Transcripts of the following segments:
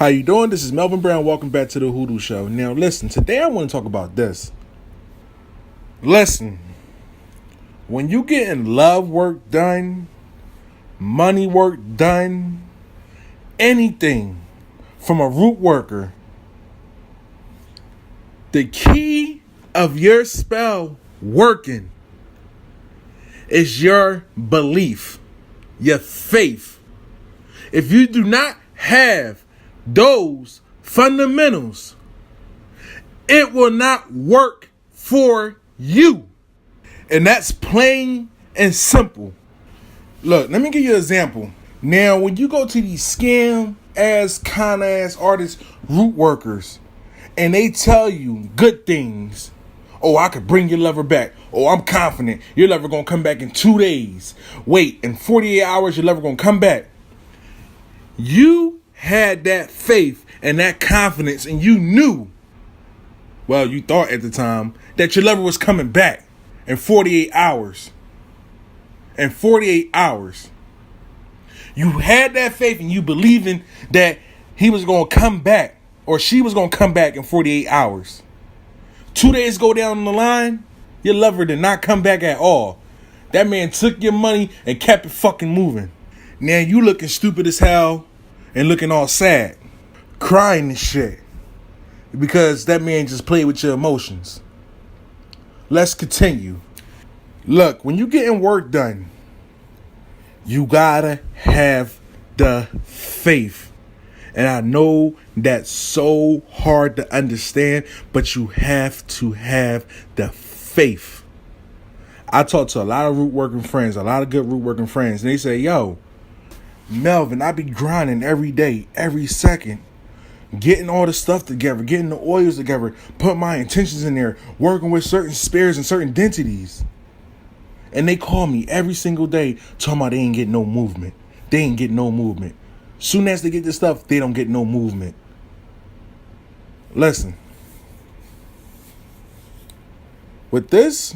How you doing? This is Melvin Brown. Welcome back to the Hoodoo Show. Now listen, today I want to talk about this. Listen, when you getting love work done, money work done, anything from a root worker, the key of your spell working is your belief, your faith. If you do not have those fundamentals, it will not work for you. And that's plain and simple. Look, let me give you an example. Now, when you go to these scam ass, con ass artists, root workers, and they tell you good things. Oh, I could bring your lover back. Oh, I'm confident your lover gonna come back in 2 days. Wait, in 48 hours, your lover gonna come back. You had that faith and that confidence, and you knew, well, you thought at the time, that your lover was coming back in 48 hours. In 48 hours. You had that faith and you believing that he was going to come back or she was going to come back in 48 hours. 2 days go down the line, your lover did not come back at all. That man took your money and kept it fucking moving. Now you looking stupid as hell and looking all sad, crying and shit, because that man just played with your emotions. Let's continue. Look, when you getting work done, you gotta have the faith. And I know that's so hard to understand, but you have to have the faith. I talk to a lot of root working friends, a lot of good root working friends, and they say, yo, Melvin, I be grinding every day, every second, getting all the stuff together, getting the oils together, put my intentions in there, working with certain spares and certain densities. And they call me every single day talking about they ain't getting no movement. They ain't getting no movement. Soon as they get this stuff, they don't get no movement. Listen. With this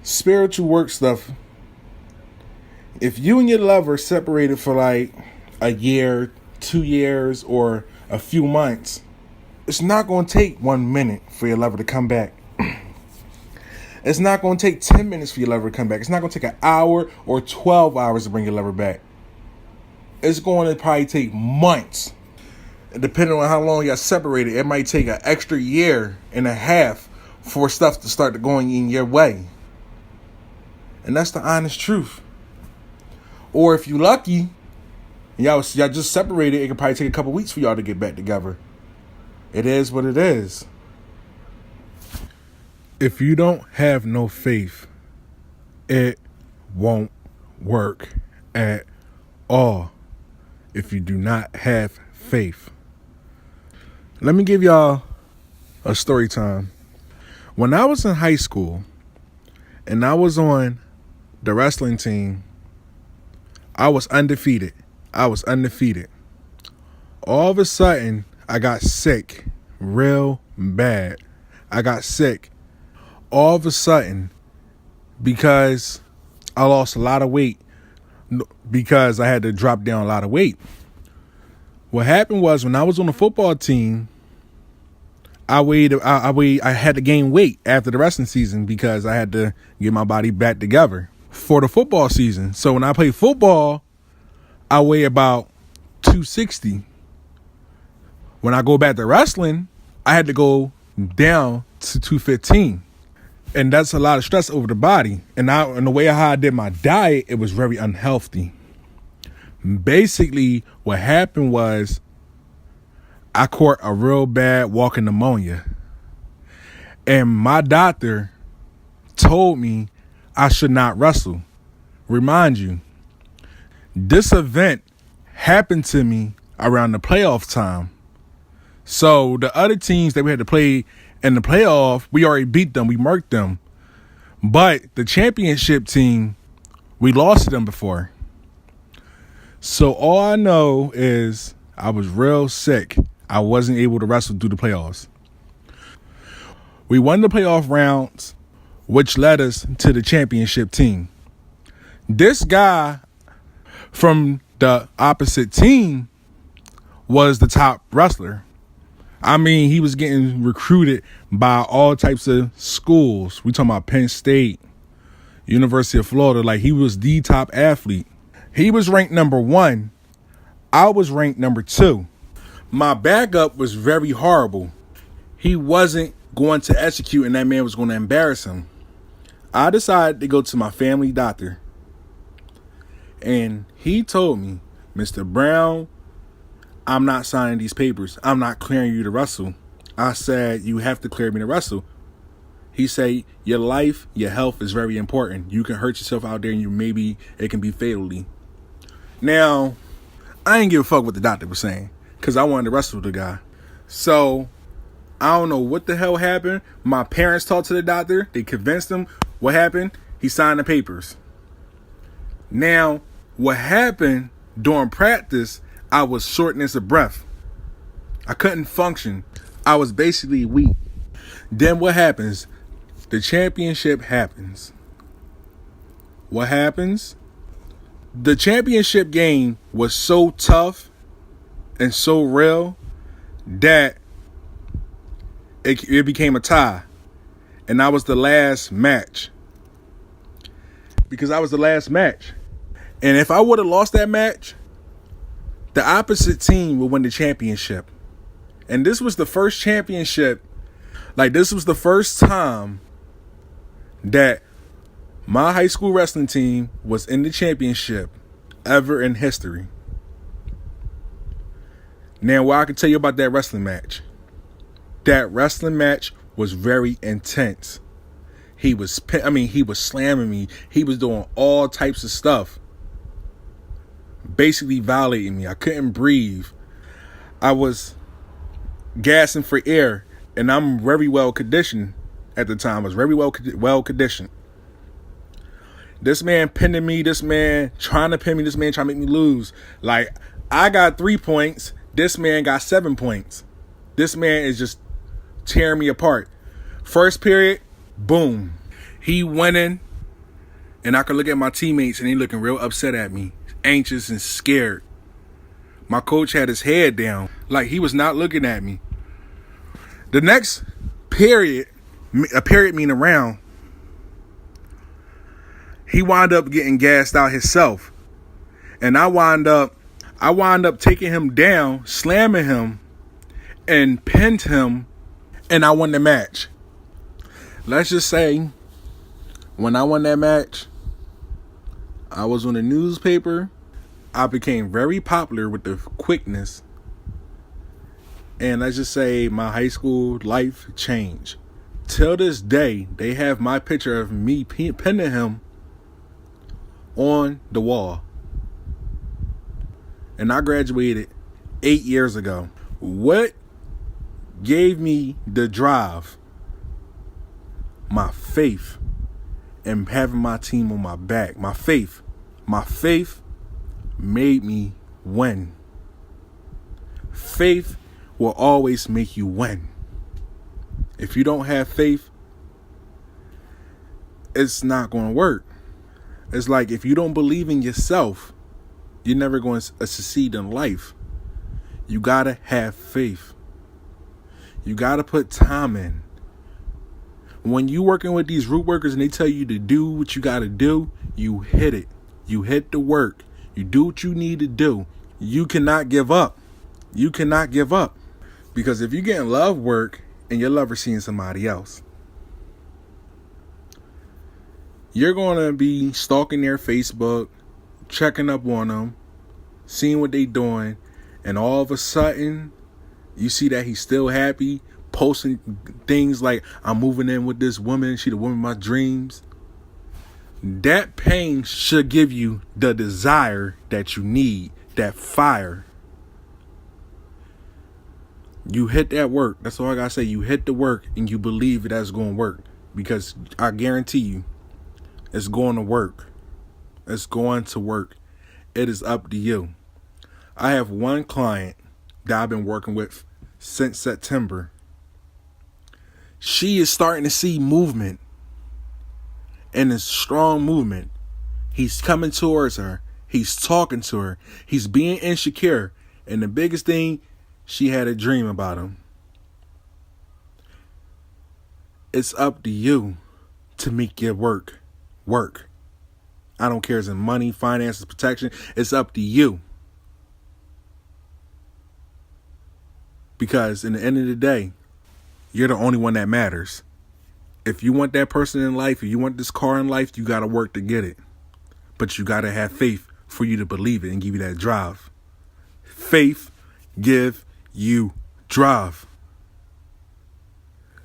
spiritual work stuff, if you and your lover separated for like a year, 2 years, or a few months, it's not going to take 1 minute for your lover to come back. It's not going to take 10 minutes for your lover to come back. It's not going to take an hour or 12 hours to bring your lover back. It's going to probably take months. And depending on how long y'all separated, it might take an extra year and a half for stuff to start going in your way. And that's the honest truth. Or if you lucky, y'all just separated, it could probably take a couple weeks for y'all to get back together. It is what it is. If you don't have no faith, it won't work at all. If you do not have faith. Let me give y'all a story time. When I was in high school and I was on the wrestling team, I was undefeated. All of a sudden, I got sick real bad. I got sick all of a sudden because I lost a lot of weight, because I had to drop down a lot of weight. What happened was, when I was on the football team, I had to gain weight after the wrestling season because I had to get my body back together for the football season. So when I played football, I weigh about 260. When I go back to wrestling, I had to go down to 215. And that's a lot of stress over the body. And the way how I did my diet, it was very unhealthy. Basically, what happened was I caught a real bad walking pneumonia. And my doctor told me I should not wrestle. Remind you, this event happened to me around the playoff time. So the other teams that we had to play in the playoff, we already beat them. We marked them. But the championship team, we lost to them before. So all I know is I was real sick. I wasn't able to wrestle through the playoffs. We won the playoff rounds, which led us to the championship team. This guy from the opposite team was the top wrestler. I mean, he was getting recruited by all types of schools. We talking about Penn State, University of Florida. Like, he was the top athlete. He was ranked number 1. I was ranked number 2. My backup was very horrible. He wasn't going to execute, and that man was going to embarrass him. I decided to go to my family doctor, and he told me, Mr. Brown, I'm not signing these papers. I'm not clearing you to wrestle. I said, you have to clear me to wrestle. He said, your life, your health is very important. You can hurt yourself out there, and maybe it can be fatally. Now, I didn't give a fuck what the doctor was saying, because I wanted to wrestle the guy. So, I don't know what the hell happened. My parents talked to the doctor. They convinced him. What happened? He signed the papers. Now, what happened during practice, I was shortness of breath. I couldn't function. I was basically weak. Then what happens? The championship happens. What happens? The championship game was so tough and so real that it became a tie. And I was the last match. Because I was the last match. And if I would have lost that match, the opposite team would win the championship. And this was the first championship. Like, this was the first time that my high school wrestling team was in the championship ever in history. Now, what I can tell you about that wrestling match. That wrestling match was very intense. He was slamming me. He was doing all types of stuff. Basically violating me. I couldn't breathe. I was gasping for air, and I'm very well conditioned at the time. I was very well conditioned. This man pinning me. This man trying to pin me. This man trying to make me lose. Like, I got 3 points. This man got 7 points. This man is just tearing me apart. First period, boom. He winning, and I could look at my teammates, and they looking real upset at me, anxious and scared. My coach had his head down, like he was not looking at me. The next period, a period meaning a round, he wound up getting gassed out himself. And I wound up taking him down, slamming him, and pinned him, and I won the match. Let's just say, when I won that match, I was on the newspaper. I became very popular with the quickness. And let's just say my high school life changed. Till this day, they have my picture of me pinning him on the wall. And I graduated 8 years ago. What gave me the drive? My faith and having my team on my back. My faith made me win. Faith will always make you win. If you don't have faith, it's not going to work. It's like, if you don't believe in yourself, you're never going to succeed in life. You got to have faith. You got to put time in. When you working with these root workers and they tell you to do what you got to do, you hit it. You hit the work. You do what you need to do. You cannot give up. You cannot give up. Because if you're getting love work and your lover's seeing somebody else, you're going to be stalking their Facebook, checking up on them, seeing what they doing, and all of a sudden, you see that he's still happy, posting things like, I'm moving in with this woman, she the woman of my dreams. That pain should give you the desire that you need, that fire. You hit that work. That's all I gotta say. You hit the work and you believe that's going to work. Because I guarantee you, it's going to work. It's going to work. It is up to you. I have one client that I've been working with since September. She is starting to see movement. And it's strong movement. He's coming towards her. He's talking to her. He's being insecure. And the biggest thing, she had a dream about him. It's up to you to make your work work. I don't care if it's in money, finances, protection. It's up to you. Because in the end of the day, you're the only one that matters. If you want that person in life, if you want this car in life, you got to work to get it. But you got to have faith for you to believe it and give you that drive. Faith give you drive.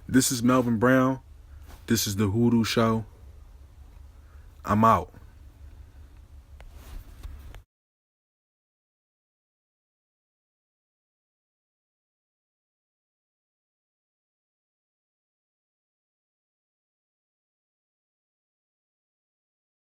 This is Melvin Brown. This is the Hoodoo Show. I'm out.